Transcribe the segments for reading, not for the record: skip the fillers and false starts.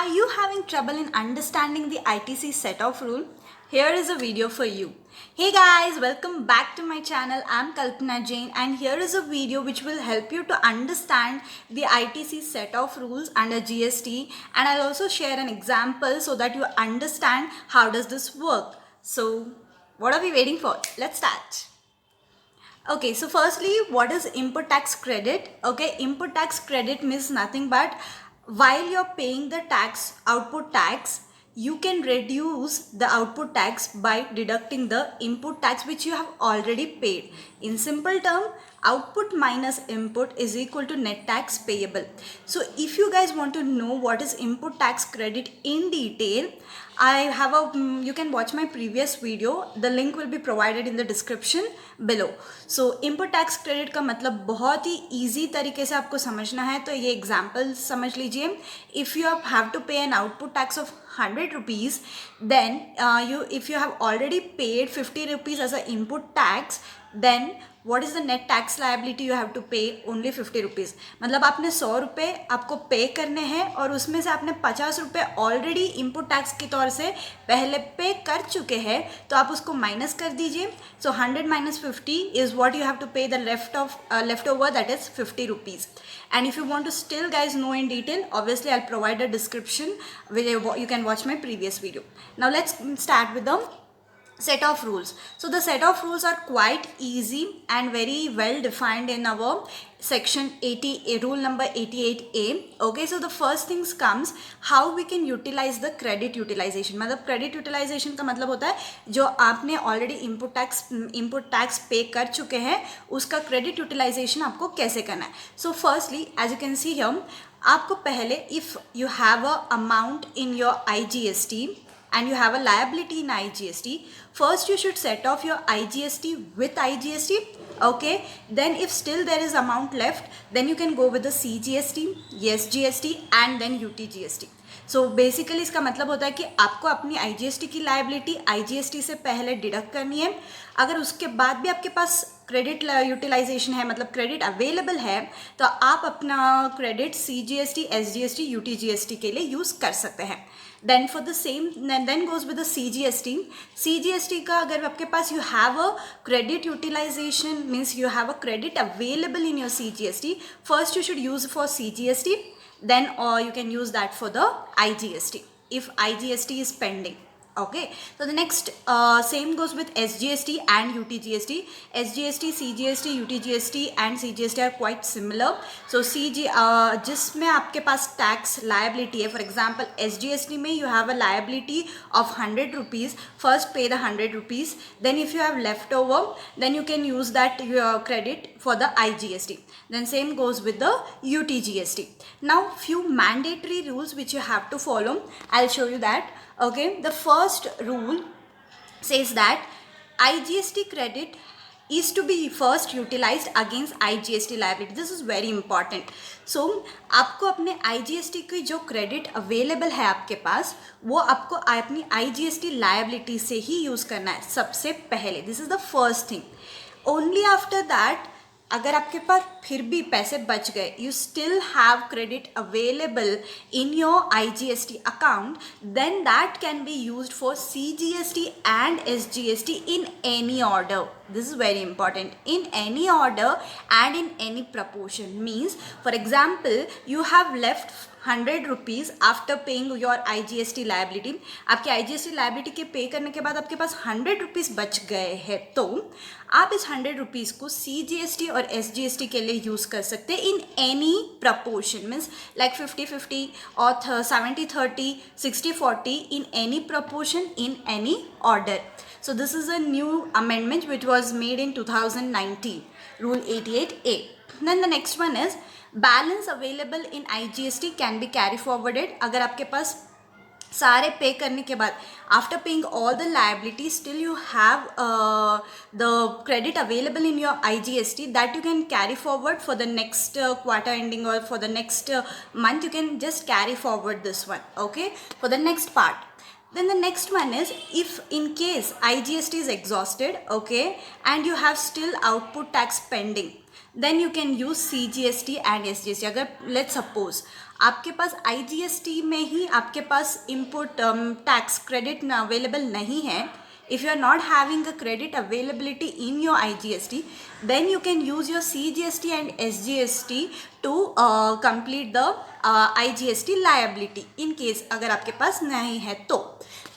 Are you having trouble in understanding the ITC set of rule? Here is a video for you. Hey guys, welcome back to my channel. I'm Kalpana Jain and here is a video which will help you to understand the ITC set of rules under GST, and I'll also share an example so that you understand how does this work. So what are we waiting for? Let's start. Okay, so firstly, what is input tax credit? Okay, input tax credit means nothing but while you're paying the tax, output tax, you can reduce the output tax by deducting the input tax which you have already paid. In simple term, output minus input is equal to net tax payable. So if you guys want to know what is input tax credit in detail, I have you can watch my previous video. The link will be provided in the description below. So input tax credit का मतलब बहुत ही easy तरीके से आपको समझना है तो ये example समझ लीजिए. If you have to pay an output tax of 100 rupees, then if you have already paid 50 rupees as an input tax, then what is the net tax liability you have to pay? Only 50 rupees. मतलब आपने 100 रुपये आपको पे करने हैं और उसमें से आपने 50 रुपये ऑलरेडी इनपुट टैक्स के तौर से पहले पे कर चुके हैं, तो आप उसको माइनस कर दीजिए. सो 100 minus 50 is what you have to pay the leftover, that is 50 rupees. And if you want to still guys know in detail, obviously I'll provide a description where you can watch my previous video. Now let's start with the set of rules. So the set of rules are quite easy and very well defined in our section 80, rule number 88A. Okay, so the first things comes how we can utilize the credit utilization. मतलब credit utilization का मतलब होता है जो आपने already input tax pay कर चुके हैं उसका credit utilization आपको कैसे करना है. So firstly, as you can see here, आपको पहले if you have a amount in your IGST and you have a liability in IGST, first you should set off your IGST with IGST. Okay, then if still there is amount left, then you can go with the CGST, SGST and then UTGST. So basically इसका मतलब होता है कि आपको अपनी IGST की liability IGST से पहले डिडक्ट करनी है. अगर उसके बाद भी आपके पास क्रेडिट यूटिलाइजेशन है, मतलब क्रेडिट अवेलेबल है, तो आप अपना क्रेडिट CGST, SGST, UTGST के लिए यूज़ कर सकते हैं. Then for the same, then goes with the CGST. CGST का अगर आपके पास you have a credit utilization means you have a credit available in your CGST. First you should use for CGST, then you can use that for the IGST if IGST is pending. Okay, so the next same goes with SGST and UTGST. SGST, CGST, UTGST and CGST are quite similar. So जिसमें आपके पास tax liability है, for example SGST में you have a liability of 100 rupees. First pay the 100 rupees, then if you have leftover, then you can use that your credit for the IGST. Then same goes with the UTGST. Now few mandatory rules which you have to follow. I'll show you that. Okay, the first rule says that IGST credit is to be first utilized against IGST liability. This is very important. So आपको अपने IGST की जो credit available है आपके पास, वो आपको अपनी IGST liability से ही यूज़ करना है सबसे पहले. This is the first thing. Only after that अगर आपके पास फिर भी पैसे बच गए, you still have credit available in your IGST account, then that can be used for CGST and SGST in any order. This is very important. In any order and in any proportion. Means, for example, you have left 100 rupees after paying your IGST liability. आपकी IGST liability के पे करने के बाद आपके पास 100 rupees बच गए हैं, तो आप इस 100 rupees को CGST और SGST के लिए यूज़ कर सकते हैं in any proportion. Means like 50-50 or 70-30, 60-40 in any proportion in any order. So this is a new amendment which was made in 2019, Rule 88A. Then the next one is balance available in IGST can be carry forwarded. अगर आपके पास सारे पे करने के बाद after paying all the liabilities still you have the credit available in your IGST, that you can carry forward for the next quarter ending or for the next month. You can just carry forward this one. Okay, for the next part. Then the next one is if in case IGST is exhausted, okay, and you have still output tax pending, then you can use CGST and SGST. अगर let's suppose आपके पास IGST में ही आपके पास input tax credit available नहीं है, if you are not having a credit availability in your IGST, then you can use your CGST and SGST to complete the IGST liability in case अगर आपके पास नहीं है तो.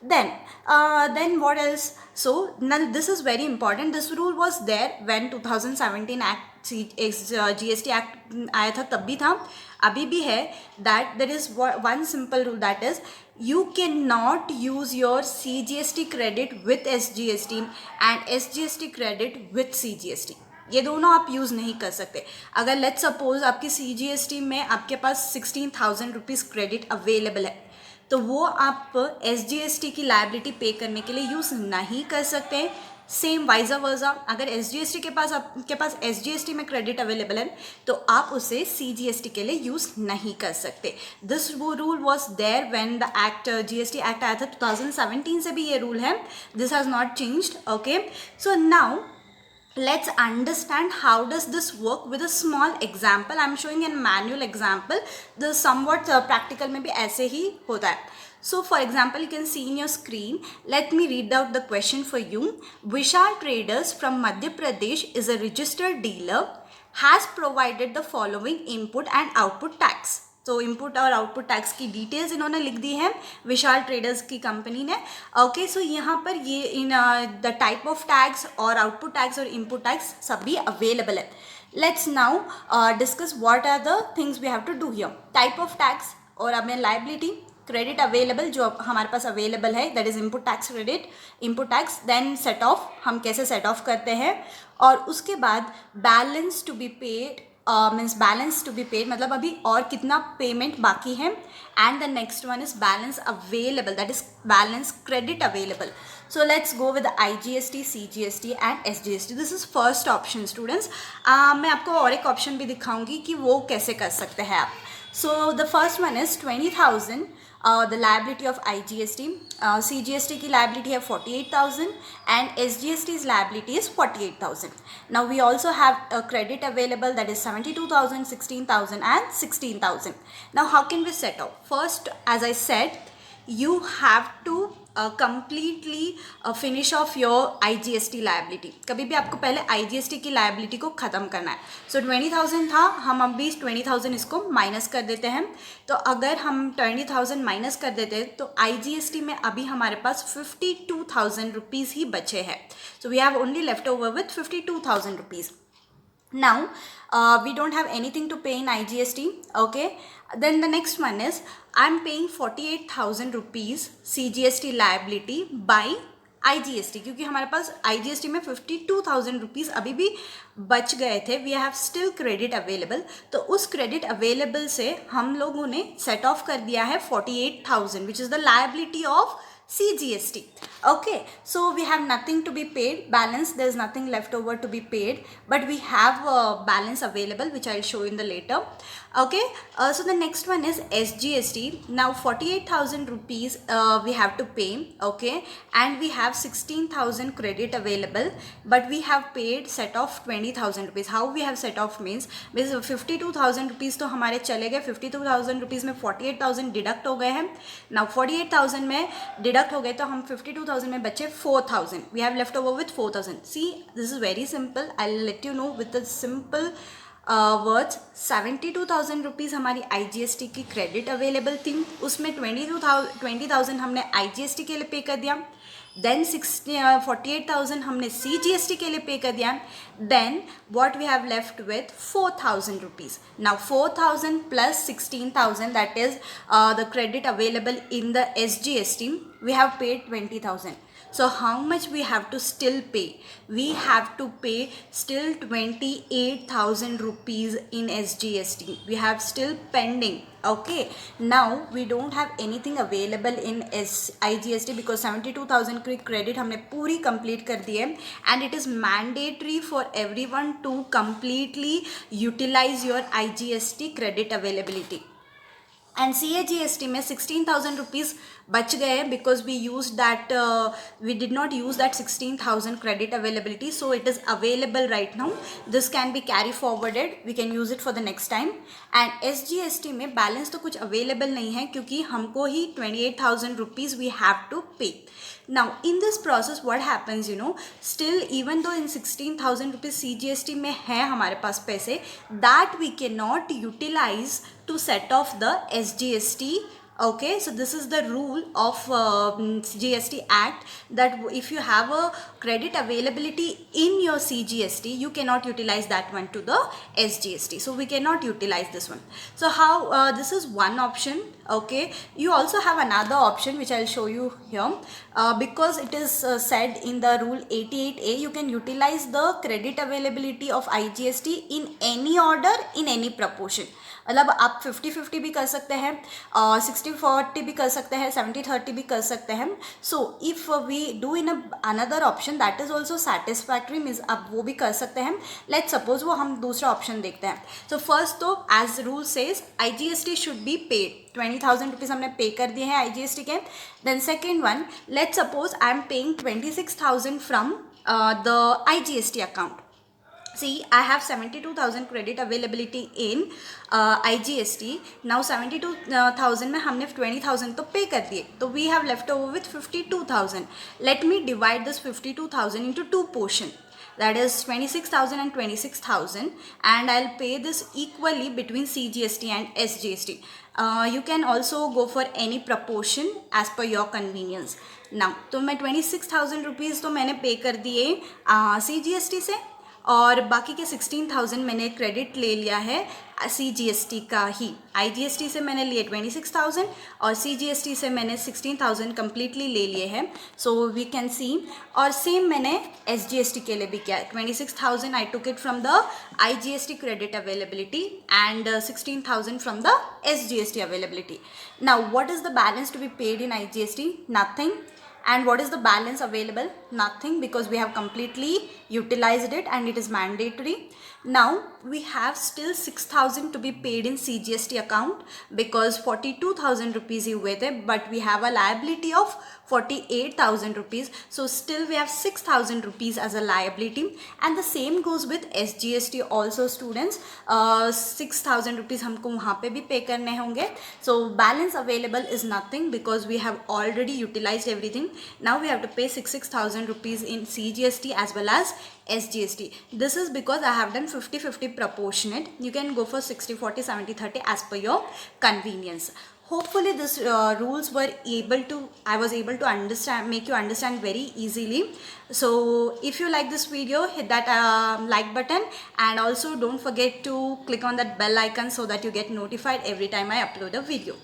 Then what else? So now this is very important. This rule was there when 2017 Act GST Act आया था, तब भी था, अभी भी है. That there is one simple rule, that is you cannot use your CGST credit with SGST and SGST credit with CGST. ये दोनों आप यूज़ नहीं कर सकते. अगर लेट्स सपोज आपकी CGST में आपके पास 16,000 रुपीज़ क्रेडिट अवेलेबल है, तो वो आप SGST की लायबिलिटी पे करने के लिए यूज़ नहीं कर सकते. सेम वाइजा वर्जा, अगर SGST के पास आपके पास SGST में क्रेडिट अवेलेबल है तो आप उसे CGST के लिए यूज़ नहीं कर सकते. This rule was there when the act GST act आया था 2017 से भी ये रूल है. This has not changed. Okay, so now let's understand how does this work with a small example. I'm showing a manual example. The somewhat practical में भी ऐसे ही होता है. So for example, you can see in your screen. Let me read out the question for you. Vishal Traders from Madhya Pradesh is a registered dealer, has provided the following input and output tax. तो input और output tax की details इन्होंने लिख दी है Vishal traders की company ने. Okay, so यहाँ पर ये in the type of tax और आउटपुट टैक्स और इनपुट टैक्स सभी अवेलेबल है. Let's now discuss what are the things we have to do here. Type of tax और हमें लायबिलिटी, क्रेडिट अवेलेबल जो हमारे पास अवेलेबल है, that is input tax, credit, input tax. Then set off, हम कैसे सेट ऑफ करते हैं, और उसके बाद balance to be paid, means balance to be paid मतलब अभी और कितना पेमेंट बाकी है. And the next one is balance available, that is balance credit available. So let's go with IGST, CGST and SGST. This is first option students. मैं आपको और एक ऑप्शन भी दिखाऊंगी कि वो कैसे कर सकते हैं आप. So the first one is 20,000 the liability of IGST. CGST की liability है 48,000 and SGST's liability is 48,000. Now we also have a credit available, that is 72,000, 16,000 and 16,000. Now how can we set out? First, as I said, you have to completely finish off your IGST liability. कभी भी आपको पहले IGST की liability को ख़त्म करना है. So 20,000 था, हम अभी 20,000 इसको माइनस कर देते हैं. तो अगर हम 20,000 माइनस कर देते हैं तो IGST में अभी हमारे पास 52,000 रुपीज़ ही बचे हैं. So we have only left over with 52,000 rupees. Now we don't have anything to pay in IGST. Okay, then the next one is I'm paying 48,000 rupees CGST liability by IGST, क्योंकि हमारे पास IGST में 52,000 rupees अभी भी बच गए थे. We have still credit available. तो उस क्रेडिट अवेलेबल से हम लोगों ने सेट ऑफ कर दिया है 48,000 which is the liability of CGST. Okay, so we have nothing to be paid, balance, there is nothing left over to be paid, but we have balance available which I will show in the later. Okay, so the next one is SGST. Now 48,000 rupees we have to pay. Okay, and we have 16,000 credit available, but we have paid set off 20,000 rupees. How we have set off means 52,000 rupees तो हमारे चले गए, 52,000 rupees में 48,000 deduct हो गए हैं. Now 48,000 में deduct हो गए तो हम 52,000 में बचे 4,000. We have left over with 4,000. See, this is very simple. I'll let you know with the simple words. 72,000 rupees हमारी IGST की क्रेडिट अवेलेबल थी, उसमें 20,000 हमने IGST के लिए पे कर दिया. देन 48,000 हमने CGST के लिए पे कर दिया. Then what we have left with 4,000 rupees. Now 4,000 plus 16,000 that is the credit available in the SGST. We have paid 20,000. So how much we have to still pay? We have to pay still 28,000 rupees in SGST. We have still pending. Okay, now we don't have anything available in IGST because 72,000 credit हमने पूरी complete कर दी है, and it is mandatory for everyone to completely utilize your IGST credit availability. And CAGST में 16,000 rupees बच गए because we used that we did not use that 16,000 credit availability, so it is available right now. This can be carry forwarded, we can use it for the next time. And SGST में balance तो कुछ available नहीं है क्योंकि हमको ही 28,000 rupees we have to पे. Now in this process what happens, you know, still even though in 16,000 rupees CGST में है हमारे पास पैसे, that we cannot utilize to set off the SGST. Okay, so this is the rule of GST Act, that if you have a credit availability in your CGST, you cannot utilize that one to the SGST. So we cannot utilize this one. So how this is one option. Okay, you also have another option which I'll show you here. Because it is said in the rule 88A, you can utilize the credit availability of IGST in any order, in any proportion. मतलब आप 50-50 भी कर सकते हैं, 60-40 भी कर सकते हैं, 70-30 भी कर सकते हैं. So if we do in another option that is also satisfactory, means आप वो भी कर सकते हैं. लेट सपोज वो हम दूसरा ऑप्शन देखते हैं. सो फर्स्ट तो as rule says IGST should be paid. 20,000 rupees हमने पे कर दिए हैं IGST के. Then second one, let suppose I am paying 26,000 from the IGST account. See, I have 72,000 credit availability in IGST. Now 72,000 में हमने 20,000 तो पे कर दिए, तो we have left over with 52,000. Let me divide this 52,000 into two portion. That is 26,000 and 26,000, and I'll pay this equally between CGST and SGST. You can also go for any proportion as per your convenience. Now, तो मैं 26,000 rupees तो मैंने पे कर दिए CGST से, और बाकी के 16,000 मैंने क्रेडिट ले लिया है CGST का ही. IGST से मैंने लिए 26,000 और CGST से मैंने 16,000 कम्प्लीटली ले लिए हैं. So we can see. और सेम मैंने SGST के लिए भी किया है. 26,000 I took it from the IGST credit availability and 16,000 from the SGST availability. Now what is the balance to be paid in IGST? Nothing. And what is the balance available? Nothing, because we have completely utilized it and it is mandatory. Now we have still 6,000 to be paid in CGST account because 42,000 rupees ही हुए थे, but we have a liability of 48,000 rupees. So still we have 6,000 rupees as a liability, and the same goes with SGST also, students. 6,000 rupees हमको वहाँ पे भी पे करने होंगे. So balance available is nothing because we have already utilized everything. Now we have to pay 6,000 rupees in CGST as well as SGST. This is because I have done 50-50 proportionate. You can go for 60-40, 70-30 as per your convenience. Hopefully this rules were able to, I was able to understand, make you understand very easily. So if you like this video, hit that like button, and also don't forget to click on that bell icon so that you get notified every time I upload a video.